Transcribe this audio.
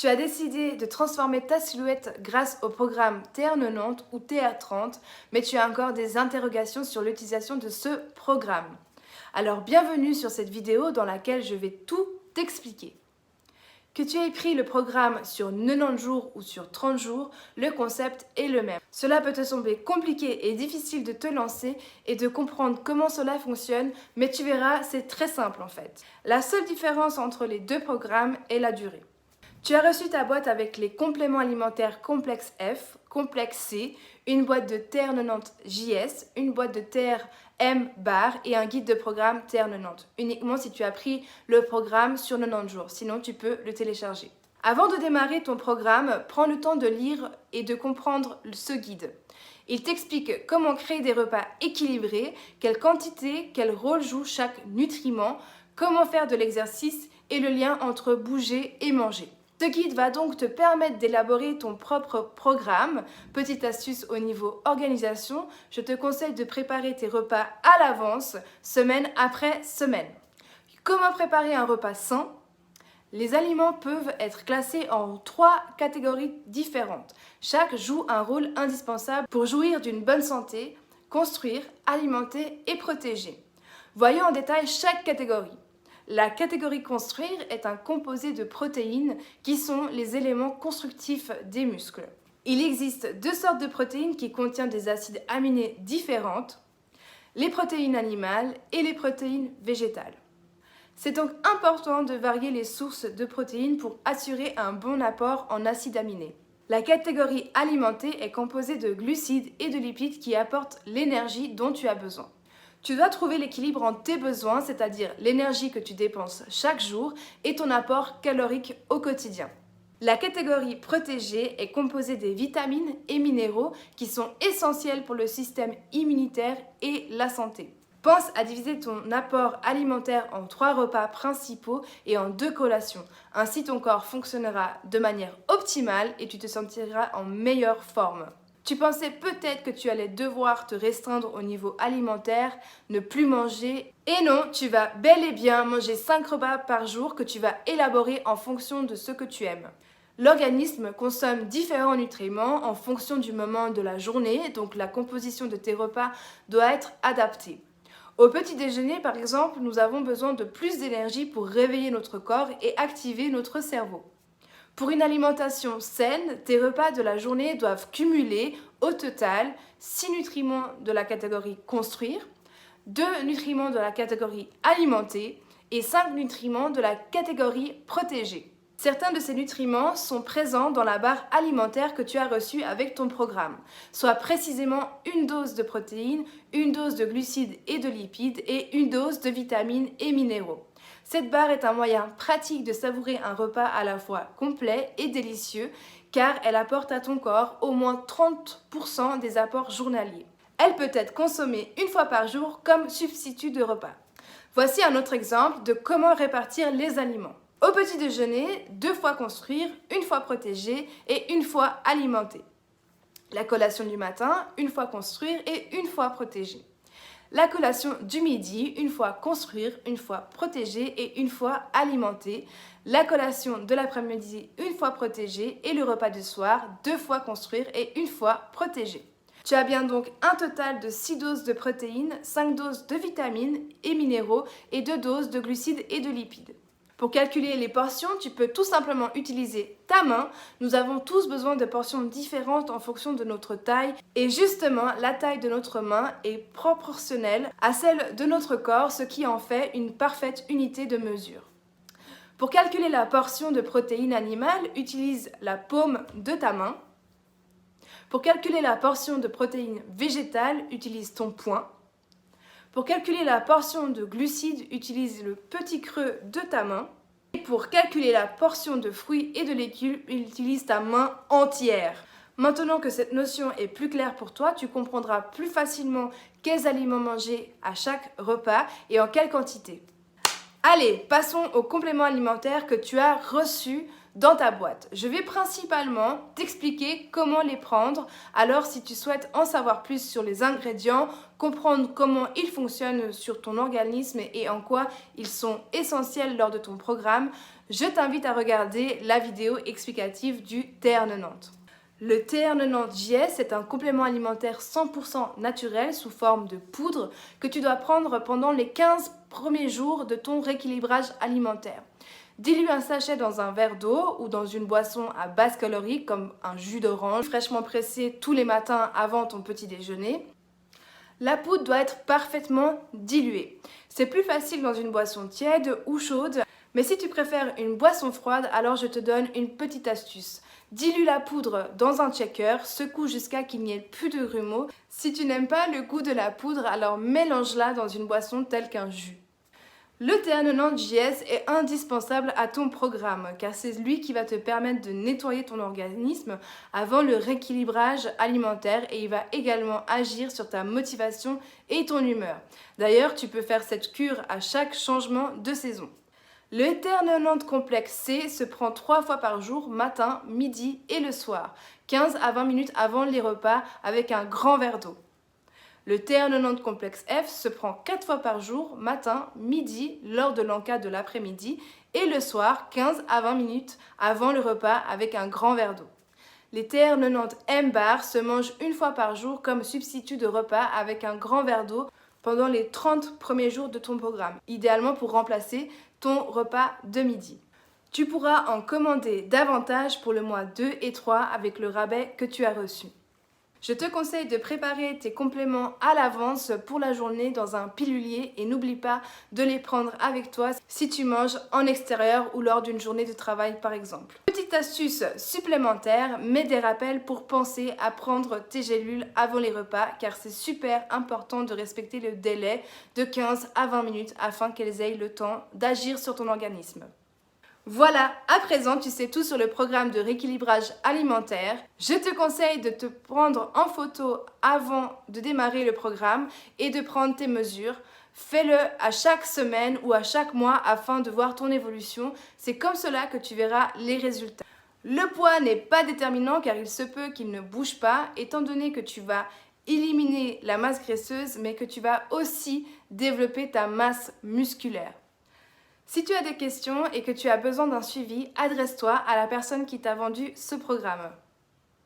Tu as décidé de transformer ta silhouette grâce au programme TR90 ou TR30, mais tu as encore des interrogations sur l'utilisation de ce programme. Alors bienvenue sur cette vidéo dans laquelle je vais tout t'expliquer. Que tu aies pris le programme sur 90 jours ou sur 30 jours, le concept est le même. Cela peut te sembler compliqué et difficile de te lancer et de comprendre comment cela fonctionne, mais tu verras, c'est très simple en fait. La seule différence entre les deux programmes est la durée. Tu as reçu ta boîte avec les compléments alimentaires complexe F, complexe C, une boîte de TR90JS, une boîte de TR-M bar et un guide de programme TR90, uniquement si tu as pris le programme sur 90 jours, sinon tu peux le télécharger. Avant de démarrer ton programme, prends le temps de lire et de comprendre ce guide. Il t'explique comment créer des repas équilibrés, quelle quantité, quel rôle joue chaque nutriment, comment faire de l'exercice et le lien entre bouger et manger. Ce guide va donc te permettre d'élaborer ton propre programme. Petite astuce au niveau organisation, je te conseille de préparer tes repas à l'avance, semaine après semaine. Comment préparer un repas sain ? Les aliments peuvent être classés en 3 catégories différentes. Chaque joue un rôle indispensable pour jouir d'une bonne santé, construire, alimenter et protéger. Voyons en détail chaque catégorie. La catégorie construire est un composé de protéines qui sont les éléments constructifs des muscles. Il existe 2 sortes de protéines qui contiennent des acides aminés différentes, les protéines animales et les protéines végétales. C'est donc important de varier les sources de protéines pour assurer un bon apport en acides aminés. La catégorie alimentée est composée de glucides et de lipides qui apportent l'énergie dont tu as besoin. Tu dois trouver l'équilibre entre tes besoins, c'est-à-dire l'énergie que tu dépenses chaque jour et ton apport calorique au quotidien. La catégorie protégée est composée des vitamines et minéraux qui sont essentiels pour le système immunitaire et la santé. Pense à diviser ton apport alimentaire en 3 repas principaux et en 2 collations. Ainsi, ton corps fonctionnera de manière optimale et tu te sentiras en meilleure forme. Tu pensais peut-être que tu allais devoir te restreindre au niveau alimentaire, ne plus manger. Et non, tu vas bel et bien manger 5 repas par jour que tu vas élaborer en fonction de ce que tu aimes. L'organisme consomme différents nutriments en fonction du moment de la journée, donc la composition de tes repas doit être adaptée. Au petit déjeuner, par exemple, nous avons besoin de plus d'énergie pour réveiller notre corps et activer notre cerveau. Pour une alimentation saine, tes repas de la journée doivent cumuler au total 6 nutriments de la catégorie construire, 2 nutriments de la catégorie alimenter et 5 nutriments de la catégorie protéger. Certains de ces nutriments sont présents dans la barre alimentaire que tu as reçue avec ton programme, soit précisément une dose de protéines, une dose de glucides et de lipides et une dose de vitamines et minéraux. Cette barre est un moyen pratique de savourer un repas à la fois complet et délicieux car elle apporte à ton corps au moins 30% des apports journaliers. Elle peut être consommée une fois par jour comme substitut de repas. Voici un autre exemple de comment répartir les aliments. Au petit déjeuner, 2 fois construire, 1 fois protéger et 1 fois alimenter. La collation du matin, 1 fois construire et 1 fois protéger. La collation du midi, 1 fois construire, 1 fois protéger et 1 fois alimenter. La collation de l'après-midi, 1 fois protéger et le repas du soir, 2 fois construire et 1 fois protéger. Tu as bien donc un total de 6 doses de protéines, 5 doses de vitamines et minéraux et 2 doses de glucides et de lipides. Pour calculer les portions, tu peux tout simplement utiliser ta main. Nous avons tous besoin de portions différentes en fonction de notre taille. Et justement, la taille de notre main est proportionnelle à celle de notre corps, ce qui en fait une parfaite unité de mesure. Pour calculer la portion de protéines animales, utilise la paume de ta main. Pour calculer la portion de protéines végétales, utilise ton poing. Pour calculer la portion de glucides, utilise le petit creux de ta main. Et pour calculer la portion de fruits et de légumes, utilise ta main entière. Maintenant que cette notion est plus claire pour toi, tu comprendras plus facilement quels aliments manger à chaque repas et en quelle quantité. Allez, passons aux compléments alimentaires que tu as reçus dans ta boîte. Je vais principalement t'expliquer comment les prendre. Alors si tu souhaites en savoir plus sur les ingrédients, comprendre comment ils fonctionnent sur ton organisme et en quoi ils sont essentiels lors de ton programme, je t'invite à regarder la vidéo explicative du TR90. Le TR90JS est un complément alimentaire 100% naturel sous forme de poudre que tu dois prendre pendant les 15 premiers jours de ton rééquilibrage alimentaire. Dilue un sachet dans un verre d'eau ou dans une boisson à basse calorie comme un jus d'orange fraîchement pressé tous les matins avant ton petit déjeuner. La poudre doit être parfaitement diluée. C'est plus facile dans une boisson tiède ou chaude, mais si tu préfères une boisson froide, alors je te donne une petite astuce. Dilue la poudre dans un shaker, secoue jusqu'à qu'il n'y ait plus de grumeaux. Si tu n'aimes pas le goût de la poudre, alors mélange-la dans une boisson telle qu'un jus. Le TR90JS est indispensable à ton programme car c'est lui qui va te permettre de nettoyer ton organisme avant le rééquilibrage alimentaire et il va également agir sur ta motivation et ton humeur. D'ailleurs, tu peux faire cette cure à chaque changement de saison. Le TR90 complexe C se prend 3 fois par jour, matin, midi et le soir, 15 à 20 minutes avant les repas avec un grand verre d'eau. Le TR90 complexe F se prend 4 fois par jour, matin, midi, lors de l'encas de l'après-midi et le soir, 15 à 20 minutes avant le repas avec un grand verre d'eau. Les TR90 M-bar se mangent une fois par jour comme substitut de repas avec un grand verre d'eau pendant les 30 premiers jours de ton programme, idéalement pour remplacer ton repas de midi. Tu pourras en commander davantage pour le mois 2 et 3 avec le rabais que tu as reçu. Je te conseille de préparer tes compléments à l'avance pour la journée dans un pilulier et n'oublie pas de les prendre avec toi si tu manges en extérieur ou lors d'une journée de travail par exemple. Petite astuce supplémentaire, mets des rappels pour penser à prendre tes gélules avant les repas car c'est super important de respecter le délai de 15 à 20 minutes afin qu'elles aient le temps d'agir sur ton organisme. Voilà, à présent tu sais tout sur le programme de rééquilibrage alimentaire. Je te conseille de te prendre en photo avant de démarrer le programme et de prendre tes mesures. Fais-le à chaque semaine ou à chaque mois afin de voir ton évolution. C'est comme cela que tu verras les résultats. Le poids n'est pas déterminant car il se peut qu'il ne bouge pas étant donné que tu vas éliminer la masse graisseuse mais que tu vas aussi développer ta masse musculaire. Si tu as des questions et que tu as besoin d'un suivi, adresse-toi à la personne qui t'a vendu ce programme.